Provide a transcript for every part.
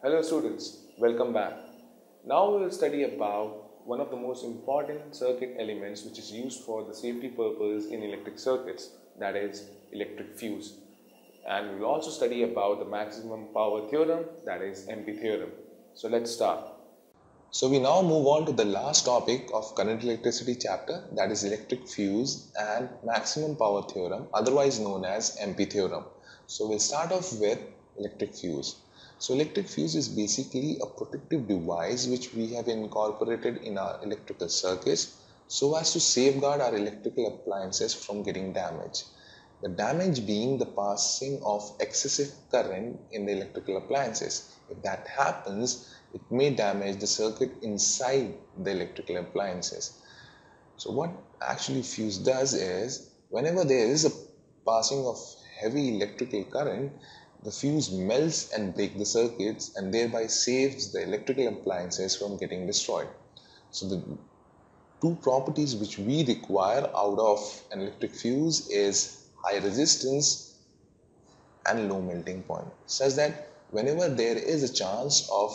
Hello students, welcome back. Now we will study about one of the most important circuit elements which is used for the safety purpose in electric circuits, that is electric fuse. And we will also study about the maximum power theorem, that is M.P.Theorem. So let's start. So we now move on to the last topic of current electricity chapter, that is electric fuse and maximum power theorem, otherwise known as M.P.Theorem. So we'll start off with electric fuse. So electric fuse is basically a protective device which we have incorporated in our electrical circuits so as to safeguard our electrical appliances from getting damaged. The damage being the passing of excessive current in the electrical appliances. If that happens, it may damage the circuit inside the electrical appliances. So what actually fuse does is, whenever there is a passing of heavy electrical current, the fuse melts and breaks the circuits and thereby saves the electrical appliances from getting destroyed. So the two properties which we require out of an electric fuse is high resistance and low melting point, such that whenever there is a chance of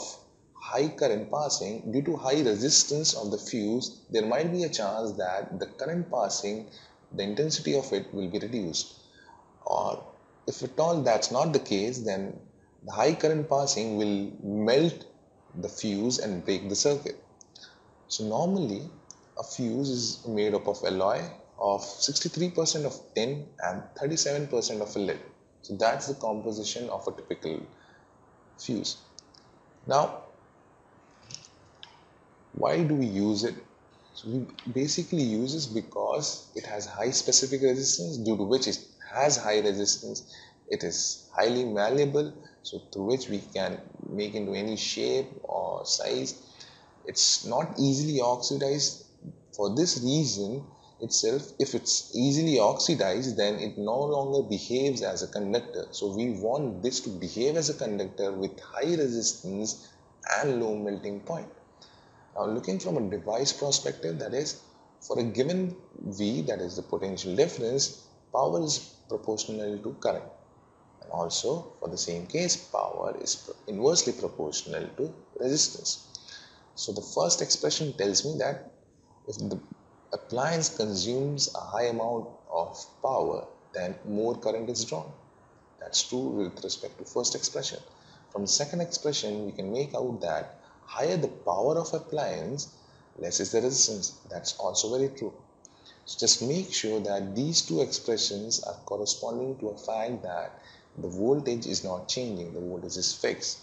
high current passing, due to high resistance of the fuse, there might be a chance that the current passing, the intensity of it will be reduced. Or if at all that's not the case, then the high current passing will melt the fuse and break the circuit. So normally a fuse is made up of alloy of 63% of tin and 37% of lead. So that's the composition of a typical fuse. Now, why do we use it? So we basically use it because it has high specific resistance, due to which it has high resistance. It is highly malleable, so through which we can make into any shape or size. It's not easily oxidized. For this reason itself, if it's easily oxidized, then it no longer behaves as a conductor. So we want this to behave as a conductor with high resistance and low melting point. Now, looking from a device perspective, that is, for a given V, that is the potential difference, power is proportional to current. And also, for the same case, power is inversely proportional to resistance. So the first expression tells me that if the appliance consumes a high amount of power, then more current is drawn. That's true with respect to first expression. From the second expression, we can make out that higher the power of appliance, less is the resistance. That's also very true. So just make sure that these two expressions are corresponding to a fact that the voltage is not changing, the voltage is fixed.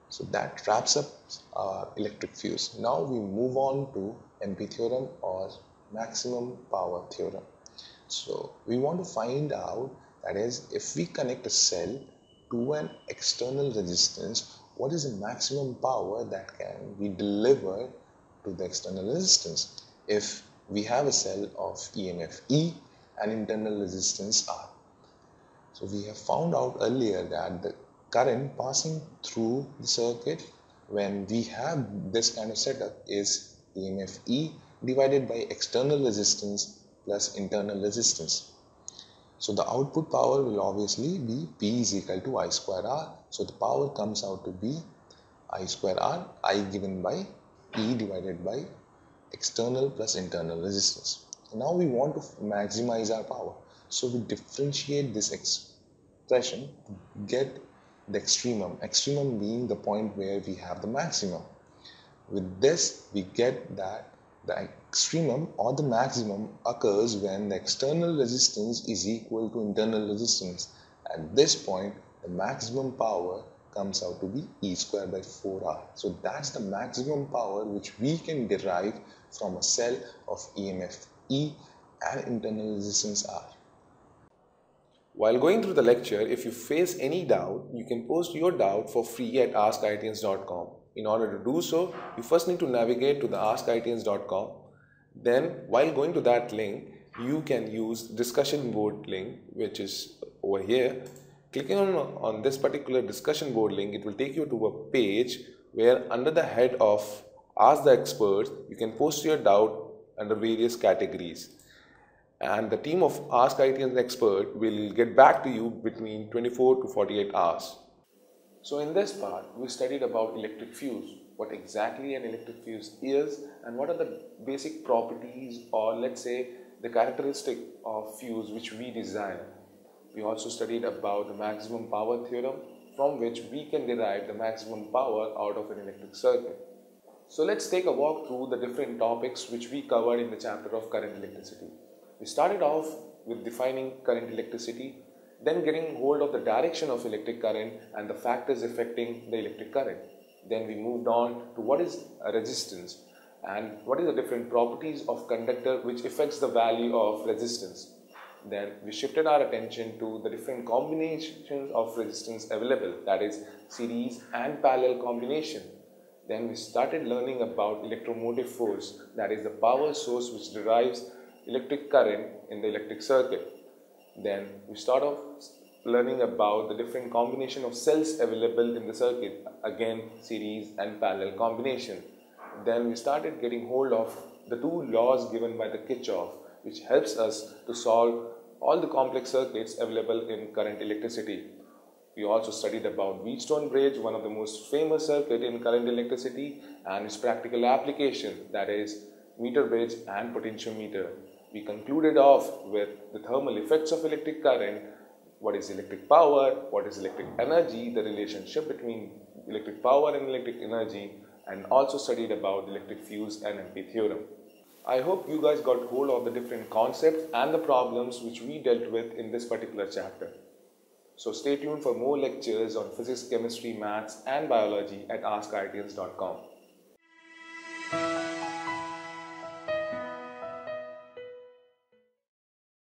So that wraps up our electric fuse. Now we move on to M.P.Theorem or maximum power theorem. So we want to find out, that is, if we connect a cell to an external resistance, what is the maximum power that can be delivered to the external resistance if we have a cell of EMF E and internal resistance R. So we have found out earlier that the current passing through the circuit when we have this kind of setup is EMF E divided by external resistance plus internal resistance. So the output power will obviously be P is equal to I square R. So the power comes out to be I square R, I given by E divided by external plus internal resistance. Now we want to maximize our power. So we differentiate this expression to get the extremum being the point where we have the maximum. With this, we get that the extremum or the maximum occurs when the external resistance is equal to internal resistance. At this point, the maximum power comes out to be E square by 4R. So that's the maximum power which we can derive from a cell of EMF E and internal resistance R. While going through the lecture, if you face any doubt, you can post your doubt for free at askIITians.com. In order to do so, you first need to navigate to the askIITians.com. Then, while going to that link, you can use discussion board link, which is over here. Clicking on this particular discussion board link, it will take you to a page where under the head of Ask the Experts, you can post your doubt under various categories. And the team of Ask IITians expert will get back to you between 24 to 48 hours. So in this part, we studied about electric fuse, what exactly an electric fuse is and what are the basic properties or let's say the characteristic of fuse which we desire. We also studied about the maximum power theorem from which we can derive the maximum power out of an electric circuit. So let's take a walk through the different topics which we covered in the chapter of current electricity. We started off with defining current electricity, then getting hold of the direction of electric current and the factors affecting the electric current. Then we moved on to what is a resistance and what is the different properties of conductor which affects the value of resistance. Then we shifted our attention to the different combinations of resistance available, that is series and parallel combination. Then we started learning about electromotive force, that is the power source which derives electric current in the electric circuit. Then we start off learning about the different combination of cells available in the circuit, again series and parallel combination. Then we started getting hold of the two laws given by the Kirchhoff, which helps us to solve all the complex circuits available in current electricity. We also studied about Wheatstone bridge, one of the most famous circuit in current electricity, and its practical application, that is meter bridge and potentiometer. We concluded off with the thermal effects of electric current, what is electric power, what is electric energy, the relationship between electric power and electric energy, and also studied about electric fuse and M.P.Theorem. I hope you guys got hold of the different concepts and the problems which we dealt with in this particular chapter. So stay tuned for more lectures on physics, chemistry, maths and biology at askIITians.com.